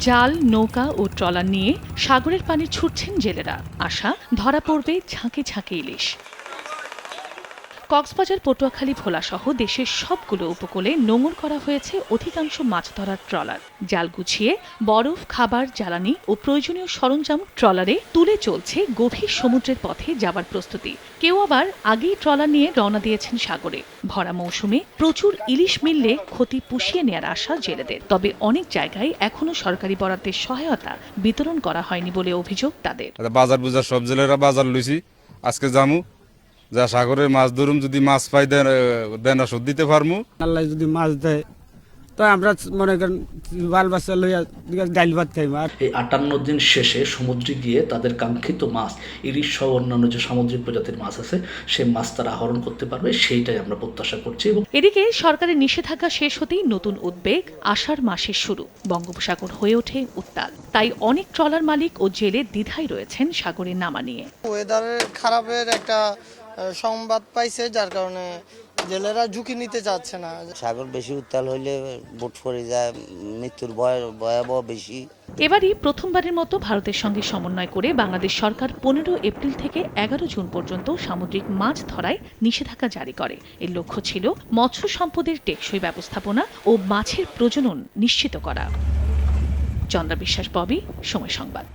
জাল, নৌকা ও ট্রলার নিয়ে সাগরের পানে ছুটছেন জেলেরা। আশা ধরা পড়বে ঝাঁকে ঝাঁকে ইলিশ। কক্সবাজার, পটুয়াখালী, ভোলাসহ দেশের সবগুলো উপকূলে নোঙর করা হয়েছে অধিকাংশ মাছ ধরার ট্রলার। জাল গুছিয়ে বরফ, খাবার, জ্বালানি ও প্রয়োজনীয় সরঞ্জাম ট্রলারে তুলে চলছে গভীর সমুদ্রের পথে যাবার প্রস্তুতি। কেউ আবার আগেই ট্রলার নিয়ে রওনা দিয়েছেন সাগরে। ভরা মৌসুমে প্রচুর ইলিশ মিললে ক্ষতি পুষিয়ে নেয়ার আশা জেলেদের। তবে অনেক জায়গায় এখনো সরকারি বরাদ্দের সহায়তা বিতরণ করা হয়নি বলে অভিযোগ তাদের। বাজার বুজার সব জেলেরা বাজার লইছি, আজকে জামু যা সাগরের মাছ ধরুম, যদি মাছ পাই দেন শোধ দিতে পারমু। আল্লাহ যদি মাছ দেয় তো আমরা মনে করেন বাল বাচ্চা লইয়া ডাইল ভাত খাইব। এই 58 দিন শেষে সমুদ্রে গিয়ে তাদের কাঙ্ক্ষিত মাছ, ইলিশ সহ অন্যান্য যে সামুদ্রিক প্রজাতির মাছ আছে সেই মাছ তারা আহরণ করতে পারবে, সেইটাই আমরা প্রত্যাশা করছি। এদিকে সরকারের নিষেধাজ্ঞা শেষ হতেই নতুন উদ্বেগ। আষাঢ় মাসের শুরু, বঙ্গোপসাগর হয়ে ওঠে উত্তাল। তাই অনেক ট্রলার মালিক ও জেলে দ্বিধায় রয়েছেন সাগরে নামা নিয়ে। ওয়েদারের খারাপের একটা সংবাদ পাইছে, যার কারণে জেলেরা ঝুঁকি নিতে চাচ্ছে না। সাগর বেশি উত্তাল হইলে বোট পড়ে যায়, মৃত্যুর ভয়াবহ বেশি। এবারই প্রথমবারের মতো ভারতের সঙ্গে সমন্বয় করে বাংলাদেশ সরকার 15 এপ্রিল থেকে 11 জুন পর্যন্ত সামুদ্রিক মাছ ধরায় নিষেধাজ্ঞা জারি করে। এর লক্ষ্য ছিল মৎস্য সম্পদের টেকসই ব্যবস্থাপনা ও মাছের প্রজনন নিশ্চিত করা। চন্দ্রা বিশ্বাস, ববি, সময় সংবাদ।